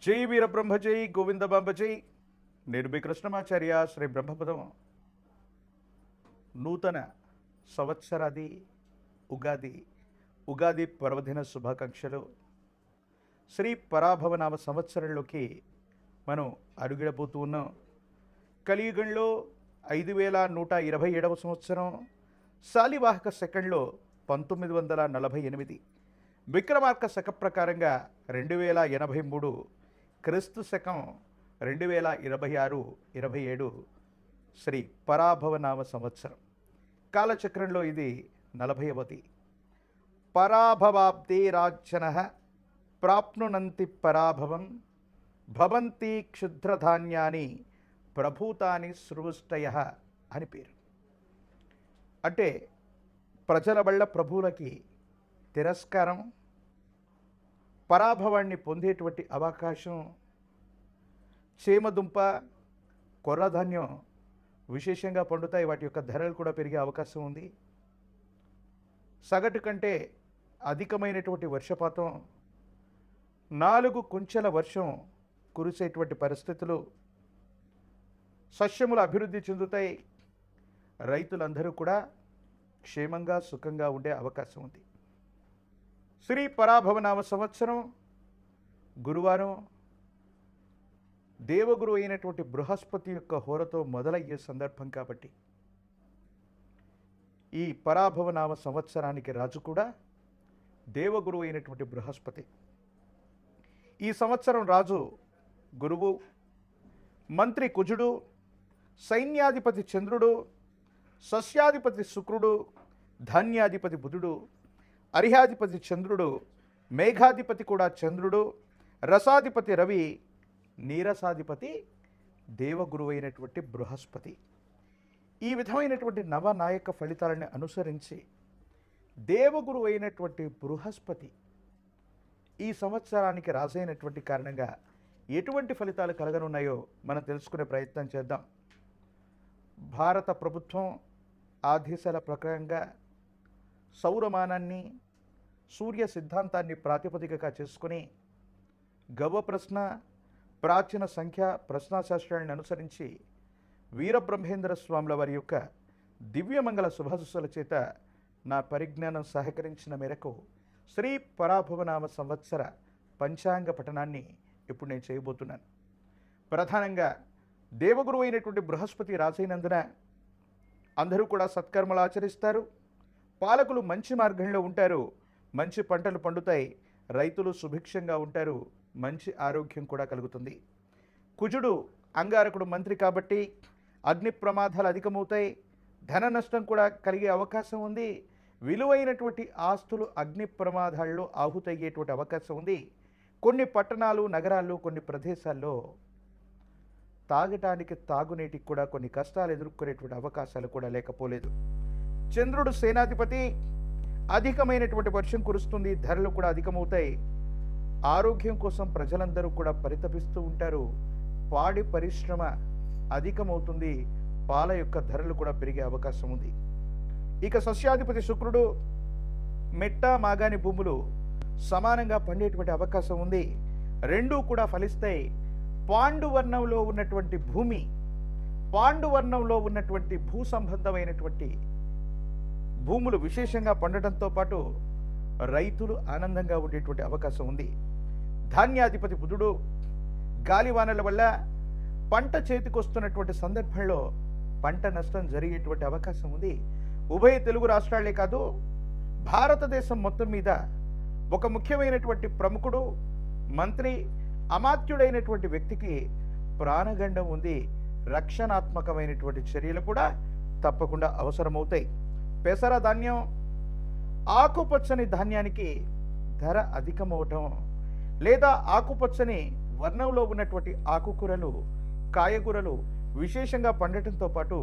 జై వీరబ్రహ్మ జై గోవిందబాంబ జై. నేను మీ కృష్ణమాచార్య. శ్రీ బ్రహ్మపదం నూతన సంవత్సరాది ఉగాది పర్వదిన శుభాకాంక్షలు. శ్రీ పరాభవనామ సంవత్సరంలోకి మనం అడుగిడబోతూ ఉన్నాం. కలియుగంలో 5127వ సంవత్సరం, శాలివాహక సెకండ్లో 1948, విక్రమార్క శక ప్రకారంగా 2083, క్రీస్తు శకం 2026-27 శ్రీ పరాభవనామ సంవత్సరం. కాలచక్రంలో ఇది 40వది. పరాభవాబ్దే రాజ్యన ప్రాప్నునంతి పరాభవం భవంతి క్షుద్రధాన్యాని ప్రభూతాని సృష్టయ అని పేరు. అంటే ప్రజల వల్ల ప్రభువులకి తిరస్కారం, పరాభవాన్ని పొందేటువంటి అవకాశం. చేమదుంప, కొర్రధాన్యం విశేషంగా పండుతాయి. వాటి యొక్క ధరలు కూడా పెరిగే అవకాశం ఉంది. సగటు కంటే అధికమైనటువంటి వర్షపాతం, 4 కుంచెల వర్షం కురిసేటువంటి పరిస్థితులు, సస్యములు అభివృద్ధి చెందుతాయి. రైతులందరూ కూడా క్షేమంగా సుఖంగా ఉండే అవకాశం ఉంది. శ్రీ పరాభవనామ సంవత్సరం గురువారం దేవగురు అయినటువంటి బృహస్పతి యొక్క హోరతో మొదలయ్యే సందర్భం కాబట్టి ఈ పరాభవనామ సంవత్సరానికి రాజు కూడా దేవగురు అయినటువంటి బృహస్పతి. ఈ సంవత్సరం రాజు గురువు, మంత్రి కుజుడు, సైన్యాధిపతి చంద్రుడు, సస్యాధిపతి శుక్రుడు, ధాన్యాధిపతి బుధుడు, అర్హ్యాధిపతి చంద్రుడు, మేఘాధిపతి కూడా చంద్రుడు, రసాధిపతి రవి, నీరసాధిపతి దేవగురువు అయినటువంటి బృహస్పతి. ఈ విధమైనటువంటి నవనాయక ఫలితాలను అనుసరించి దేవగురువు అయినటువంటి బృహస్పతి ఈ సంవత్సరానికి రాజైనటువంటి కారణంగా ఎటువంటి ఫలితాలు కలగనున్నాయో మనం తెలుసుకునే ప్రయత్నం చేద్దాం. భారత ప్రభుత్వం ఆదేశాల ప్రకారంగా సౌరమానాన్ని, సూర్య సిద్ధాంతాన్ని ప్రాతిపదికగా చేసుకుని గవ ప్రశ్న, ప్రాచీన సంఖ్య ప్రశ్నాశాస్త్రాలను అనుసరించి వీరబ్రహ్మేంద్ర స్వాముల వారి యొక్క దివ్యమంగళ శుభాశుస్సుల చేత నా పరిజ్ఞానం సహకరించిన మేరకు శ్రీ పరాభవనామ సంవత్సర పంచాంగ పఠనాన్ని ఇప్పుడు నేను చేయబోతున్నాను. ప్రధానంగా దేవగురు అయినటువంటి బృహస్పతి రాజైనందున అందరూ కూడా సత్కర్మలు ఆచరిస్తారు. పాలకులు మంచి మార్గంలో ఉంటారు. మంచి పంటలు పండుతాయి. రైతులు సుభిక్షంగా ఉంటారు. మంచి ఆరోగ్యం కూడా కలుగుతుంది. కుజుడు అంగారకుడు మంత్రి కాబట్టి అగ్ని ప్రమాదాలు అధికమవుతాయి. ధన నష్టం కూడా కలిగే అవకాశం ఉంది. విలువైనటువంటి ఆస్తులు అగ్ని ప్రమాదాల్లో ఆహుతయ్యేటువంటి అవకాశం ఉంది. కొన్ని పట్టణాలు, నగరాల్లో, కొన్ని ప్రదేశాల్లో తాగటానికి, తాగునీటికి కూడా కొన్ని కష్టాలు ఎదుర్కొనేటువంటి అవకాశాలు కూడా లేకపోలేదు. చంద్రుడు సేనాధిపతి. అధికమైనటువంటి వర్షం కురుస్తుంది. ధరలు కూడా అధికమవుతాయి. ఆరోగ్యం కోసం ప్రజలందరూ కూడా పరితపిస్తూ ఉంటారు. పాడి పరిశ్రమ అధికమవుతుంది. పాల యొక్క ధరలు కూడా పెరిగే అవకాశం ఉంది. ఇక సస్యాధిపతి శుక్రుడు. మెట్ట, మాగాని భూములు సమానంగా పండేటువంటి అవకాశం ఉంది. రెండూ కూడా ఫలిస్తాయి. పాండువర్ణంలో ఉన్నటువంటి భూమి, పాండువర్ణంలో ఉన్నటువంటి భూ సంబంధమైనటువంటి భూములు విశేషంగా పండటంతో పాటు రైతులు ఆనందంగా ఉండేటువంటి అవకాశం ఉంది. ధాన్యాధిపతి బుధుడు. గాలివానల వల్ల పంట చేతికొస్తున్నటువంటి సందర్భంలో పంట నష్టం జరిగేటువంటి అవకాశం ఉంది. ఉభయ తెలుగు రాష్ట్రాలే కాదు, భారతదేశం మొత్తం మీద ఒక ముఖ్యమైనటువంటి ప్రముఖుడు, మంత్రి, అమాత్యుడైనటువంటి వ్యక్తికి ప్రాణగండం ఉంది. రక్షణాత్మకమైనటువంటి చర్యలు కూడా తప్పకుండా అవసరమవుతాయి. పెసర ధాన్యం, ఆకుపచ్చని ధాన్యానికి ధర అధికమవటం, లేదా ఆకుపచ్చని వర్ణంలో ఉన్నటువంటి ఆకుకూరలు, కాయగూరలు విశేషంగా పండటంతో పాటు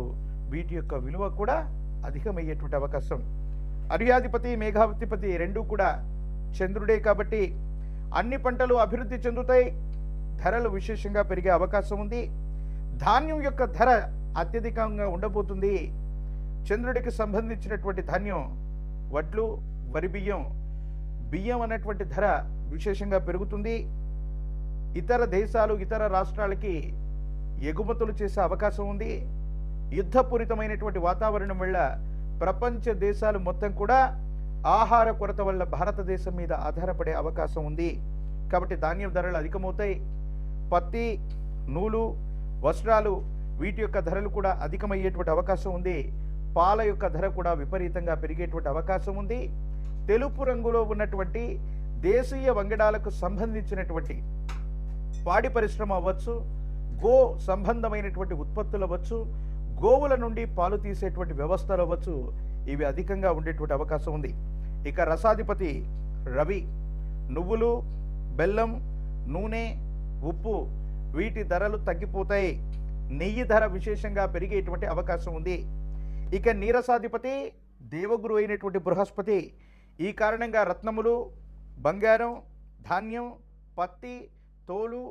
వీటి యొక్క విలువ కూడా అధికమయ్యేటువంటి అవకాశం. అర్హ్యాధిపతి, మేఘాధిపతి రెండూ కూడా చంద్రుడే కాబట్టి అన్ని పంటలు అభివృద్ధి చెందుతాయి. ధరలు విశేషంగా పెరిగే అవకాశం ఉంది. ధాన్యం యొక్క ధర అత్యధికంగా ఉండబోతుంది. చంద్రుడికి సంబంధించినటువంటి ధాన్యం వడ్లు, వరి బియ్యం, బియ్యం అన్నటువంటి ధర విశేషంగా పెరుగుతుంది. ఇతర దేశాలు, ఇతర రాష్ట్రాలకి ఎగుమతులు చేసే అవకాశం ఉంది. యుద్ధపూరితమైనటువంటి వాతావరణం వల్ల ప్రపంచ దేశాలు మొత్తం కూడా ఆహార కొరత వల్ల భారతదేశం మీద ఆధారపడే అవకాశం ఉంది. కాబట్టి ధాన్యం ధరలు అధికమవుతాయి. పత్తి, నూలు, వస్త్రాలు వీటి యొక్క ధరలు కూడా అధికమయ్యేటువంటి అవకాశం ఉంది. పాల యొక్క ధర కూడా విపరీతంగా పెరిగేటువంటి అవకాశం ఉంది. తెలుపు రంగులో ఉన్నటువంటి దేశీయ వంగడాలకు సంబంధించినటువంటి పాడి పరిశ్రమ అవ్వచ్చు, గో సంబంధమైనటువంటి ఉత్పత్తులు అవ్వచ్చు, గోవుల నుండి పాలు తీసేటువంటి వ్యవస్థలు అవ్వచ్చు, ఇవి అధికంగా ఉండేటువంటి అవకాశం ఉంది. ఇక రసాధిపతి రవి నువ్వులు, బెల్లం, నూనె, ఉప్పు వీటి ధరలు తగ్గిపోతాయి. నెయ్యి ధర విశేషంగా పెరిగేటువంటి అవకాశం ఉంది. ఇక నీరసాధిపతి దేవగురు అయినటువంటి బృహస్పతి ఈ కారణంగా రత్నములు, బంగారం, ధాన్యం, పత్తి, తోలు,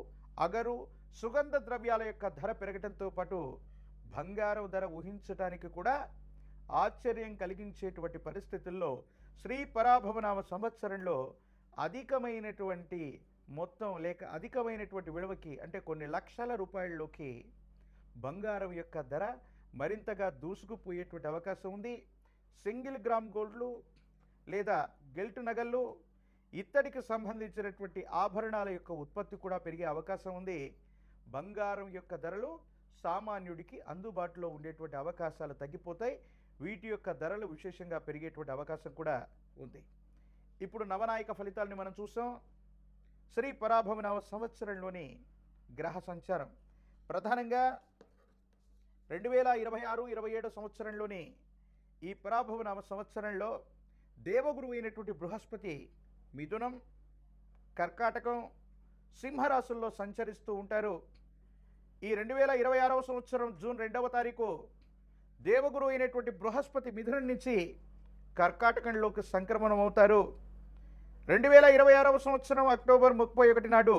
అగరు, సుగంధ ద్రవ్యాల యొక్క ధర పెరగడంతో పాటు బంగారం ధర ఊహించడానికి కూడా ఆశ్చర్యం కలిగించేటువంటి పరిస్థితుల్లో శ్రీ పరాభవనామ సంవత్సరంలో అధికమైనటువంటి మొత్తం లేక అధికమైనటువంటి విలువకి అంటే కొన్ని లక్షల రూపాయల్లోకి బంగారం యొక్క ధర మరింతగా దూసుకుపోయేటువంటి అవకాశం ఉంది. సింగిల్ గ్రామ్ గోల్డ్లు లేదా గెల్ట్ నగళ్ళు, ఇత్తడికి సంబంధించినటువంటి ఆభరణాల యొక్క ఉత్పత్తి కూడా పెరిగే అవకాశం ఉంది. బంగారం యొక్క ధరలు సామాన్యుడికి అందుబాటులో ఉండేటువంటి అవకాశాలు తగ్గిపోతాయి. వీటి యొక్క ధరలు విశేషంగా పెరిగేటువంటి అవకాశం కూడా ఉంది. ఇప్పుడు నవనాయక ఫలితాలని మనం చూసాం. శ్రీ పరాభవనామ సంవత్సరంలోని గ్రహ సంచారం ప్రధానంగా 2026-27 సంవత్సరంలోని ఈ పరాభవనామ సంవత్సరంలో దేవగురు అయినటువంటి బృహస్పతి మిథునం, కర్కాటకం, సింహరాశుల్లో సంచరిస్తూ ఉంటారు. ఈ 2026వ సంవత్సరం జూన్ 2వ తారీఖు దేవగురు అయినటువంటి బృహస్పతి మిథునం నుంచి కర్కాటకంలోకి సంక్రమణం అవుతారు. 2026వ సంవత్సరం అక్టోబర్ 31 నాడు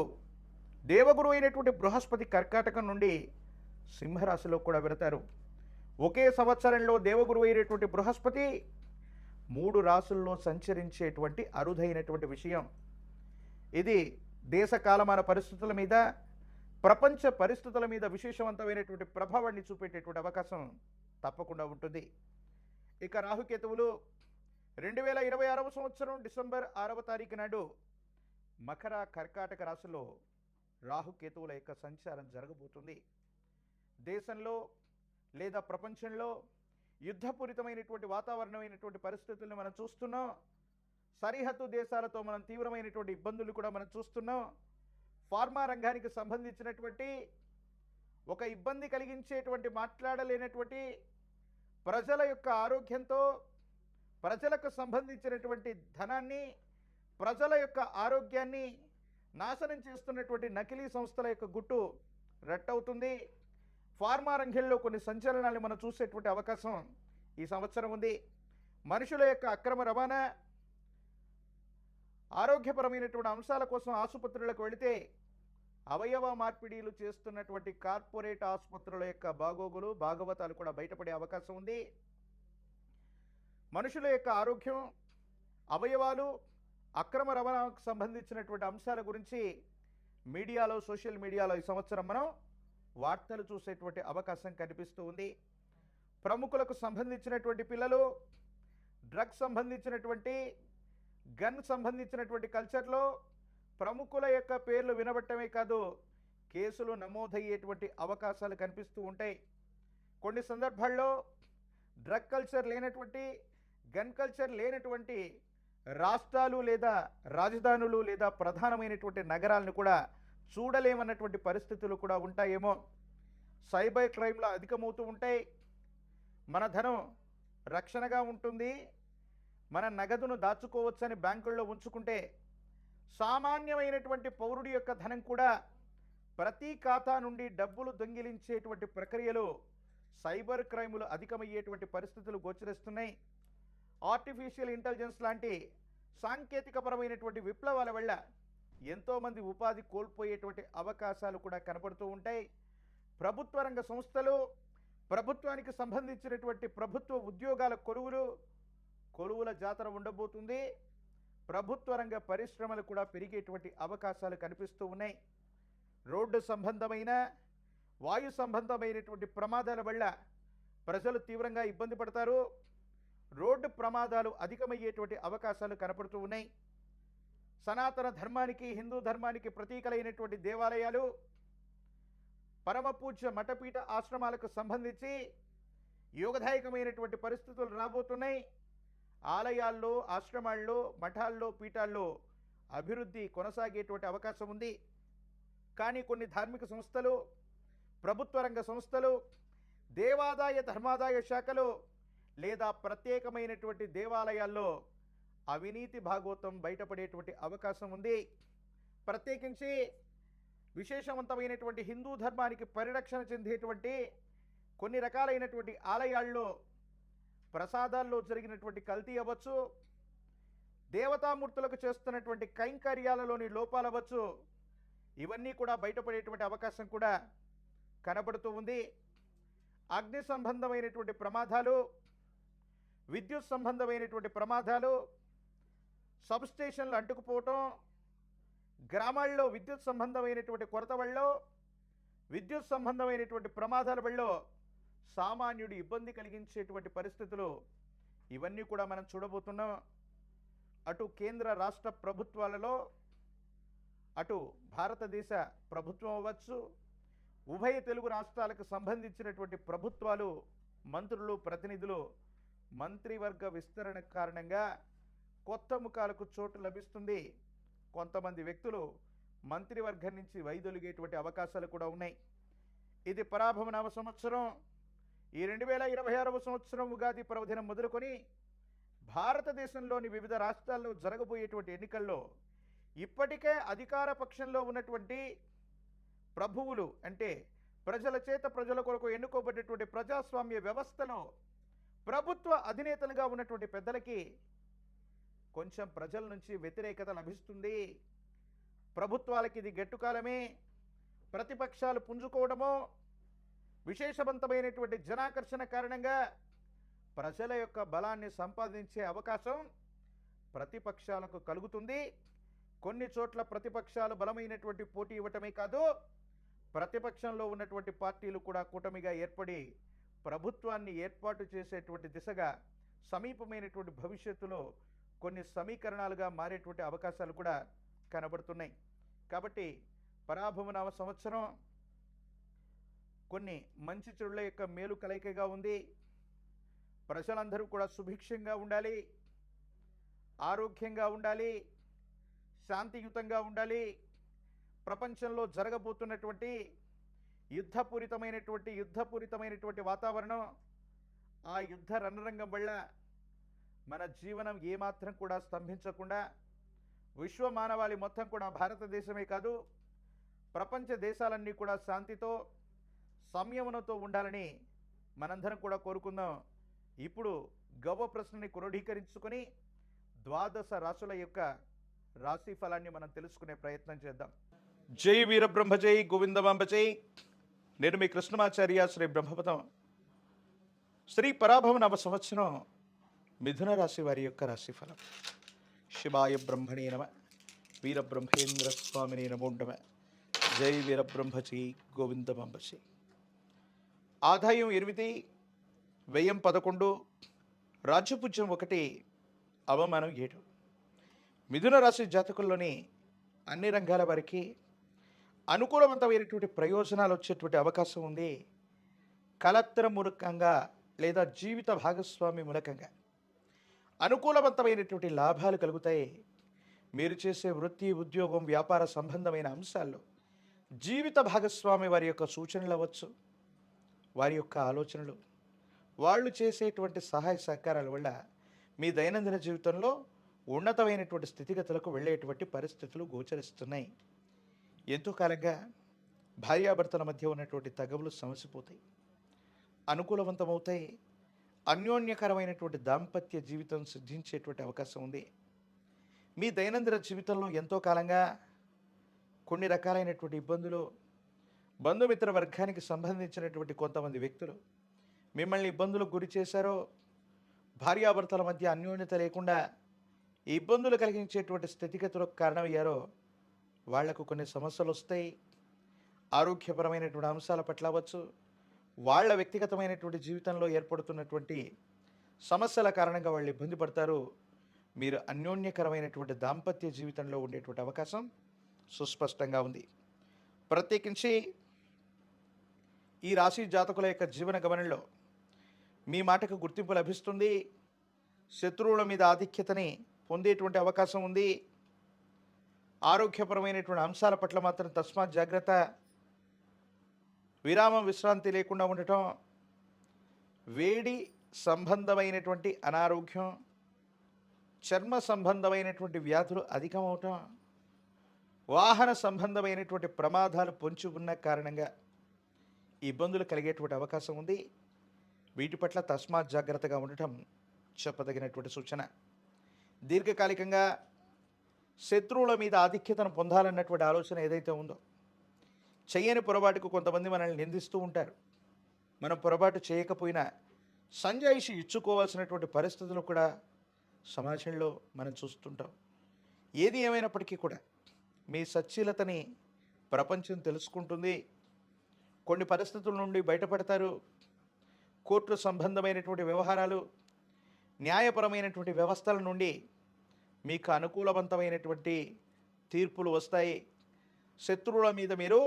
దేవగురు అయినటువంటి బృహస్పతి కర్కాటకం నుండి సింహరాశిలో కూడా వెళతారు. ఒకే సంవత్సరంలో దేవగురు అయినటువంటి బృహస్పతి 3 రాశుల్లో సంచరించేటువంటి అరుదైనటువంటి విషయం. ఇది దేశ కాలమాన పరిస్థితుల మీద, ప్రపంచ పరిస్థితుల మీద విశేషవంతమైనటువంటి ప్రభావాన్ని చూపేటటువంటి అవకాశం తప్పకుండా ఉంటుంది. ఇక రాహుకేతువులు 2026వ సంవత్సరం డిసెంబర్ 6వ తారీఖు నాడు మకర, కర్కాటక రాశిలో రాహుకేతువుల యొక్క సంచారం జరగబోతుంది. దేశంలో లేదా ప్రపంచంలో యుద్ధపూరితమైనటువంటి వాతావరణమైనటువంటి పరిస్థితులను మనం చూస్తున్నాం. సరిహద్దు దేశాలతో మనం తీవ్రమైనటువంటి ఇబ్బందులు కూడా మనం చూస్తున్నాం. ఫార్మా రంగానికి సంబంధించినటువంటి ఒక ఇబ్బంది కలిగించేటువంటి మాట్లాడలేనటువంటి ప్రజల యొక్క ఆరోగ్యంతో, ప్రజలకు సంబంధించినటువంటి ధనాన్ని, ప్రజల యొక్క ఆరోగ్యాన్ని నాశనం చేస్తున్నటువంటి నకిలీ సంస్థల యొక్క గుట్టు రట్టవుతుంది. ఫార్మా రంగంలో కొన్ని సంచలనాలు మనం చూసేటువంటి అవకాశం ఈ సంవత్సరం ఉంది. మనుషుల యొక్క అక్రమ రవాణా, ఆరోగ్యపరమైనటువంటి అంశాల కోసం ఆసుపత్రులకు వెళితే అవయవ మార్పిడీలు చేస్తున్నటువంటి కార్పొరేట్ ఆసుపత్రుల యొక్క బాగోగులు, భాగవతాలు కూడా బయటపడే అవకాశం ఉంది. మనుషుల యొక్క ఆరోగ్యం, అవయవాలు, అక్రమ రవాణాకు సంబంధించినటువంటి అంశాల గురించి మీడియాలో, సోషల్ మీడియాలో ఈ సంవత్సరం మనం వార్తలు చూసేటువంటి అవకాశం కనిపిస్తూ ఉంది. ప్రముఖులకు సంబంధించినటువంటి పిల్లలు, డ్రగ్స్ సంబంధించినటువంటి, గన్ సంబంధించినటువంటి కల్చర్లో ప్రముఖుల యొక్క పేర్లు వినబట్టమే కాదు, కేసులు నమోదయ్యేటువంటి అవకాశాలు కనిపిస్తూ ఉంటాయి. కొన్ని సందర్భాల్లో డ్రగ్ కల్చర్ లేనటువంటి, గన్ కల్చర్ లేనటువంటి రాష్ట్రాలు లేదా రాజధానులు లేదా ప్రధానమైనటువంటి నగరాలను కూడా చూడలేమన్నటువంటి పరిస్థితులు కూడా ఉంటాయేమో. సైబర్ క్రైమ్లు అధికమవుతూ ఉంటాయి. మన ధనం రక్షణగా ఉంటుంది. మన నగదును దాచుకోవచ్చని బ్యాంకుల్లో ఉంచుకుంటే సామాన్యమైనటువంటి పౌరుడి యొక్క ధనం కూడా ప్రతి ఖాతా నుండి డబ్బులు దొంగిలించేటువంటి ప్రక్రియలు, సైబర్ క్రైములు అధికమయ్యేటువంటి పరిస్థితులు గోచరిస్తున్నాయి. ఆర్టిఫిషియల్ ఇంటెలిజెన్స్ లాంటి సాంకేతికపరమైనటువంటి విప్లవాల వల్ల ఎంతోమంది ఉపాధి కోల్పోయేటువంటి అవకాశాలు కూడా కనపడుతూ ఉంటాయి. ప్రభుత్వ రంగ సంస్థలు, ప్రభుత్వానికి సంబంధించినటువంటి ప్రభుత్వ ఉద్యోగాల కొలువుల జాతర ఉండబోతుంది. ప్రభుత్వ రంగ పరిశ్రమలు కూడా పెరిగేటువంటి అవకాశాలు కనిపిస్తూ ఉన్నాయి. రోడ్డు సంబంధమైన వాయు సంబంధమైనటువంటి ప్రమాదాల వల్ల ప్రజలు తీవ్రంగా ఇబ్బంది పడతారు. రోడ్డు ప్రమాదాలు అధికమయ్యేటువంటి అవకాశాలు కనపడుతూ ఉన్నాయి. సనాతన ధర్మానికి, హిందూ ధర్మానికి ప్రతీకలైనటువంటి దేవాలయాలు, పరమ పూజ్య మఠపీఠ ఆశ్రమాలకు సంబంధించి యోగదాయకమైనటువంటి పరిస్థితులు రాబోతున్నాయి. ఆలయాల్లో, ఆశ్రమాల్లో, మఠాల్లో, పీఠాల్లో అభివృద్ధి కొనసాగేటువంటి అవకాశం ఉంది. కానీ కొన్ని ధార్మిక సంస్థలు, ప్రభుత్వ రంగ సంస్థలు, దేవాదాయ ధర్మాదాయ శాఖలు లేదా ప్రత్యేకమైనటువంటి దేవాలయాల్లో అవినీతి భాగోతం బయటపడేటువంటి అవకాశం ఉంది. ప్రత్యేకించి విశేషవంతమైనటువంటి హిందూ ధర్మానికి పరిరక్షణ చెందేటువంటి కొన్ని రకాలైనటువంటి ఆలయాల్లో ప్రసాదాల్లో జరిగినటువంటి కల్తీ అవ్వచ్చు, దేవతామూర్తులకు చేస్తున్నటువంటి కైంకర్యాలలోని లోపాలు అవ్వచ్చు, ఇవన్నీ కూడా బయటపడేటువంటి అవకాశం కూడా కనబడుతూ ఉంది. అగ్ని సంబంధమైనటువంటి ప్రమాదాలు, విద్యుత్ సంబంధమైనటువంటి ప్రమాదాలు, సబ్స్టేషన్లు అంటుకుపోవటం, గ్రామాల్లో విద్యుత్ సంబంధమైనటువంటి కొరత వల్ల, విద్యుత్ సంబంధమైనటువంటి ప్రమాదాల వల్ల సామాన్యుడు ఇబ్బంది కలిగించేటువంటి పరిస్థితులు ఇవన్నీ కూడా మనం చూడబోతున్నాం. అటు కేంద్ర రాష్ట్ర ప్రభుత్వాలలో, అటు భారతదేశ ప్రభుత్వం అవ్వచ్చు, ఉభయ తెలుగు రాష్ట్రాలకు సంబంధించినటువంటి ప్రభుత్వాలు, మంత్రులు, ప్రతినిధులు మంత్రివర్గ విస్తరణ కారణంగా కొత్త ముఖాలకు చోటు లభిస్తుంది. కొంతమంది వ్యక్తులు మంత్రివర్గం నుంచి వైదొలిగేటువంటి అవకాశాలు కూడా ఉన్నాయి. ఇది పరాభవ నవ సంవత్సరం. ఈ 2026వ సంవత్సరం ఉగాది పర్వదినం మొదలుకొని భారతదేశంలోని వివిధ రాష్ట్రాల్లో జరగబోయేటువంటి ఎన్నికల్లో ఇప్పటికే అధికార పక్షంలో ఉన్నటువంటి ప్రభువులు, అంటే ప్రజల చేత ప్రజల కొరకు ఎన్నుకోబడ్డటువంటి ప్రజాస్వామ్య వ్యవస్థలో ప్రభుత్వ అధినేతలుగా ఉన్నటువంటి పెద్దలకి కొంచెం ప్రజల నుంచి వ్యతిరేకత లభిస్తుంది. ప్రభుత్వాలకి ఇది గట్టుకాలమే. ప్రతిపక్షాలు పుంజుకోవడమో, విశేషవంతమైనటువంటి జనాకర్షణ కారణంగా ప్రజల యొక్క బలాన్ని సంపాదించే అవకాశం ప్రతిపక్షాలకు కలుగుతుంది. కొన్ని చోట్ల ప్రతిపక్షాలు బలమైనటువంటి పోటీ ఇవ్వటమే కాదు, ప్రతిపక్షంలో ఉన్నటువంటి పార్టీలు కూడా కూటమిగా ఏర్పడి ప్రభుత్వాన్ని ఏర్పాటు చేసేటువంటి దిశగా సమీపమైనటువంటి భవిష్యత్తులో కొన్ని సమీకరణాలుగా మారేటువంటి అవకాశాలు కూడా కనబడుతున్నాయి. కాబట్టి పరాభవ నవ సంవత్సరం కొన్ని మంచి చెడుల యొక్క మేలు కలయికగా ఉంది. ప్రజలందరూ కూడా సుభిక్షంగా ఉండాలి, ఆరోగ్యంగా ఉండాలి, శాంతియుతంగా ఉండాలి. ప్రపంచంలో జరగబోతున్నటువంటి యుద్ధపూరితమైనటువంటి వాతావరణం, ఆ యుద్ధ రణరంగం వల్ల మన జీవనం ఏమాత్రం కూడా స్తంభించకుండా విశ్వ మానవాళి మొత్తం కూడా, భారతదేశమే కాదు ప్రపంచ దేశాలన్నీ కూడా శాంతితో, సంయమనంతో ఉండాలని మనందరం కూడా కోరుకుందాం. ఇప్పుడు గవ్వ ప్రశ్నని క్రోడీకరించుకొని ద్వాదశ రాశుల యొక్క రాశి ఫలాన్ని మనం తెలుసుకునే ప్రయత్నం చేద్దాం. జై వీరబ్రహ్మ జై గోవిందమాంబ జై. నేను మీ కృష్ణమాచార్య, శ్రీ బ్రహ్మపదం. శ్రీ పరాభవ నవ సంవత్సరం మిథున రాశి వారి యొక్క రాశిఫలం. శివాయ బ్రహ్మణే నమ, వీరబ్రహ్మేంద్ర స్వామినే నమో నమ. జై వీరబ్రహ్మ జై గోవిందమాంబ జై. ఆదాయం 8, వ్యయం 11, రాజ్యపూజ్యం 1, అవమానం 7. మిథున రాశి జాతకుల్లోని అన్ని రంగాల వారికి అనుకూలవంతమైనటువంటి ప్రయోజనాలు వచ్చేటువంటి అవకాశం ఉంది. కలత్ర మూలకంగా లేదా జీవిత భాగస్వామి మూలకంగా అనుకూలవంతమైనటువంటి లాభాలు కలుగుతాయి. మీరు చేసే వృత్తి, ఉద్యోగం, వ్యాపార సంబంధమైన అంశాల్లో జీవిత భాగస్వామి వారి యొక్క సూచనలు అవ్వచ్చు, వారి యొక్క ఆలోచనలు, వాళ్ళు చేసేటువంటి సహాయ సహకారాల వల్ల మీ దైనందిన జీవితంలో ఉన్నతమైనటువంటి స్థితిగతులకు వెళ్ళేటువంటి పరిస్థితులు గోచరిస్తున్నాయి. ఎంతో కాలంగా భార్యాభర్తల మధ్య ఉన్నటువంటి తగవులు సమసిపోతాయి, అనుకూలవంతమవుతాయి. అన్యోన్యకరమైనటువంటి దాంపత్య జీవితం సిద్ధించేటువంటి అవకాశం ఉంది. మీ దైనందిన జీవితంలో ఎంతో కాలంగా కొన్ని రకాలైనటువంటి ఇబ్బందులు, బంధుమిత్ర వర్గానికి సంబంధించినటువంటి కొంతమంది వ్యక్తులు మిమ్మల్ని ఇబ్బందులకు గురి చేశారో, భార్యాభర్తల మధ్య అన్యోన్యత లేకుండా ఇబ్బందులు కలిగించేటువంటి స్థితిగతులకు కారణమయ్యారో, వాళ్లకు కొన్ని సమస్యలు వస్తాయి. ఆరోగ్యపరమైనటువంటి అంశాల పట్ల అవ్వచ్చు, వాళ్ళ వ్యక్తిగతమైనటువంటి జీవితంలో ఏర్పడుతున్నటువంటి సమస్యల కారణంగా వాళ్ళు ఇబ్బంది పడతారు. మీరు అన్యోన్యకరమైనటువంటి దాంపత్య జీవితంలో ఉండేటువంటి అవకాశం సుస్పష్టంగా ఉంది. ప్రత్యేకించి ఈ రాశి జాతకుల యొక్క జీవన గమనంలో మీ మాటకు గుర్తింపు లభిస్తుంది. శత్రువుల మీద ఆధిక్యతని పొందేటువంటి అవకాశం ఉంది. ఆరోగ్యపరమైనటువంటి అంశాల పట్ల మాత్రం తస్మాత్ జాగ్రత్త. విరామం విశ్రాంతి లేకుండా ఉండటం, వేడి సంబంధమైనటువంటి అనారోగ్యం, చర్మ సంబంధమైనటువంటి వ్యాధులు అధికమవటం, వాహన సంబంధమైనటువంటి ప్రమాదాలు పొంచి ఉన్న కారణంగా ఇబ్బందులు కలిగేటువంటి అవకాశం ఉంది. వీటి పట్ల తస్మాత్ జాగ్రత్తగా ఉండటం చెప్పదగినటువంటి సూచన. దీర్ఘకాలికంగా శత్రువుల మీద ఆధిక్యతను పొందాలన్నటువంటి ఆలోచన ఏదైతే ఉందో, చేయని పొరపాటుకు కొంతమంది మనల్ని నిందిస్తూ ఉంటారు. మనం పొరపాటు చేయకపోయినా సంజాయిషి ఇచ్చుకోవాల్సినటువంటి పరిస్థితులు కూడా సమాజంలో మనం చూస్తుంటాం. ఏది ఏమైనప్పటికీ కూడా మీ సచ్చీలతని ప్రపంచం తెలుసుకుంటుంది. కొన్ని పరిస్థితుల నుండి బయటపడతారు. కోర్టు సంబంధమైనటువంటి వ్యవహారాలు, న్యాయపరమైనటువంటి వ్యవస్థల నుండి మీకు అనుకూలవంతమైనటువంటి తీర్పులు వస్తాయి. శత్రువుల మీద మీరు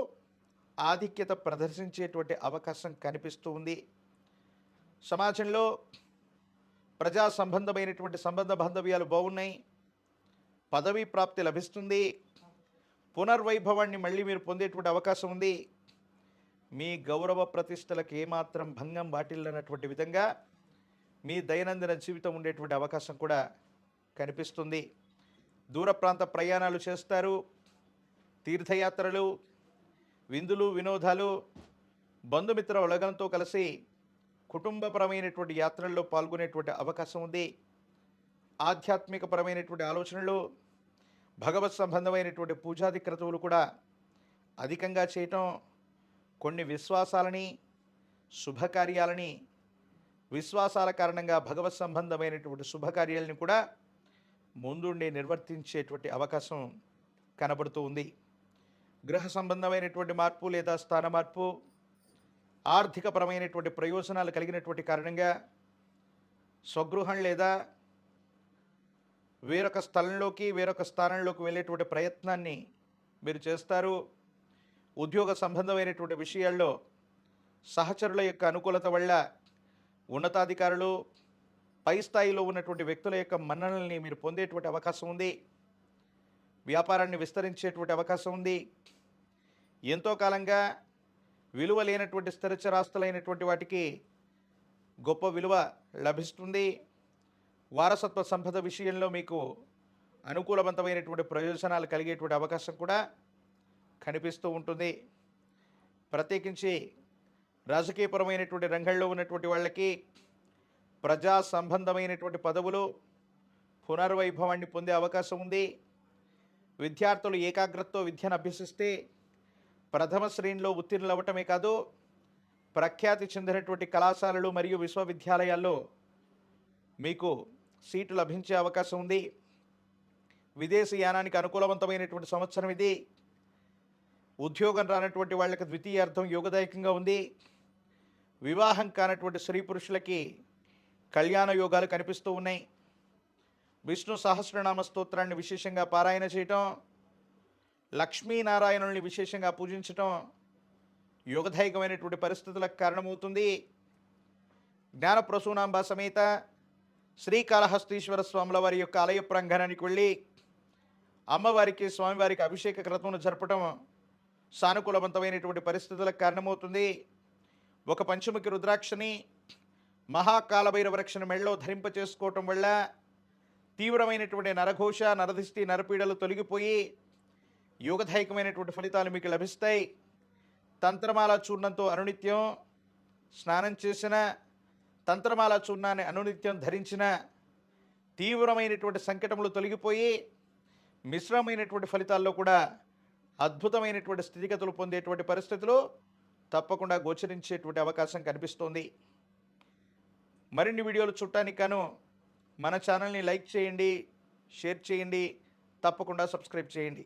ఆధిక్యత ప్రదర్శించేటువంటి అవకాశం కనిపిస్తూ ఉంది. సమాజంలో ప్రజా సంబంధమైనటువంటి సంబంధ బాంధవ్యాలు బాగున్నాయి. పదవీ ప్రాప్తి లభిస్తుంది. పునర్వైభవాన్ని మళ్ళీ మీరు పొందేటువంటి అవకాశం ఉంది. మీ గౌరవ ప్రతిష్టలకు ఏమాత్రం భంగం వాటిల్లనటువంటి విధంగా మీ దైనందిన జీవితం ఉండేటువంటి అవకాశం కూడా కనిపిస్తుంది. దూర ప్రాంత ప్రయాణాలు చేస్తారు. తీర్థయాత్రలు, విందులు, వినోదాలు, బంధుమిత్ర ఉలగంతో కలిసి కుటుంబపరమైనటువంటి యాత్రల్లో పాల్గొనేటువంటి అవకాశం ఉంది. ఆధ్యాత్మికపరమైనటువంటి ఆలోచనలు, భగవత్ సంబంధమైనటువంటి పూజాది క్రతువులు కూడా అధికంగా చేయటం, కొన్ని విశ్వాసాలని, శుభకార్యాలని, విశ్వాసాల కారణంగా భగవత్ సంబంధమైనటువంటి శుభకార్యాలని కూడా ముందుండి నిర్వర్తించేటువంటి అవకాశం కనబడుతూ ఉంది. గృహ సంబంధమైనటువంటి మార్పు లేదా స్థాన మార్పు, ఆర్థికపరమైనటువంటి ప్రయోజనాలు కలిగినటువంటి కారణంగా స్వగృహం లేదా వేరొక స్థలంలోకి, వేరొక స్థానంలోకి వెళ్ళేటువంటి ప్రయత్నాన్ని మీరు చేస్తారు. ఉద్యోగ సంబంధమైనటువంటి విషయాల్లో సహచరుల యొక్క అనుకూలత వల్ల ఉన్నతాధికారులు, పై స్థాయిలో ఉన్నటువంటి వ్యక్తుల యొక్క మన్ననల్ని మీరు పొందేటువంటి అవకాశం ఉంది. వ్యాపారాన్ని విస్తరించేటువంటి అవకాశం ఉంది. ఎంతో కాలంగా విలువ లేనటువంటి స్థిరచరాస్తులైనటువంటి వాటికి గొప్ప విలువ లభిస్తుంది. వారసత్వ సంపద విషయంలో మీకు అనుకూలవంతమైనటువంటి ప్రయోజనాలు కలిగేటువంటి అవకాశం కూడా కనిపిస్తూ ఉంటుంది. ప్రత్యేకించి రాజకీయపరమైనటువంటి రంగంలో ఉన్నటువంటి వాళ్ళకి ప్రజా సంబంధమైనటువంటి పదవులు, పునర్వైభవాన్ని పొందే అవకాశం ఉంది. విద్యార్థులు ఏకాగ్రతతో విద్యను అభ్యసిస్తే ప్రథమ శ్రేణిలో ఉత్తీర్ణులు అవ్వటమే కాదు, ప్రఖ్యాతి చెందినటువంటి కళాశాలలు మరియు విశ్వవిద్యాలయాల్లో మీకు సీటు లభించే అవకాశం ఉంది. విదేశీ యానానికి అనుకూలవంతమైనటువంటి సంవత్సరం ఇది. ఉద్యోగం రానటువంటి వాళ్ళకి ద్వితీయార్థం యోగదాయకంగా ఉంది. వివాహం కానటువంటి స్త్రీ పురుషులకి కళ్యాణ యోగాలు కనిపిస్తూ ఉన్నాయి. విష్ణు సహస్రనామ స్తోత్రాన్ని విశేషంగా పారాయణ చేయటం, లక్ష్మీనారాయణుల్ని విశేషంగా పూజించటం యోగదాయకమైనటువంటి పరిస్థితులకు కారణమవుతుంది. జ్ఞానప్రసూనాంబ సమేత శ్రీకాళహస్తీశ్వర స్వాముల వారి యొక్క ఆలయ ప్రాంగణానికి వెళ్ళి అమ్మవారికి, స్వామివారికి అభిషేక క్రతువును జరపటం సానుకూలవంతమైనటువంటి పరిస్థితులకు కారణమవుతుంది. ఒక పంచముఖి రుద్రాక్షని, మహాకాలభైరవ రక్షణ మెళ్ళలో ధరింప చేసుకోవటం వల్ల తీవ్రమైనటువంటి నరఘోష, నరదిష్టి, నరపీడలు తొలగిపోయి యోగదాయకమైనటువంటి ఫలితాలు మీకు లభిస్తాయి. తంత్రమాల చూర్ణంతో అనునిత్యం స్నానం చేసిన, తంత్రమాల చూర్ణాన్ని అనునిత్యం ధరించిన తీవ్రమైనటువంటి సంకటములు తొలగిపోయి మిశ్రమైనటువంటి ఫలితాల్లో కూడా అద్భుతమైనటువంటి స్థితిగతులు పొందేటువంటి పరిస్థితులు తప్పకుండా గోచరించేటువంటి అవకాశం కనిపిస్తోంది. మరిన్ని వీడియోలు చూడటానికి గాను మన ఛానల్ని లైక్ చేయండి, షేర్ చేయండి, తప్పకుండా సబ్స్క్రైబ్ చేయండి.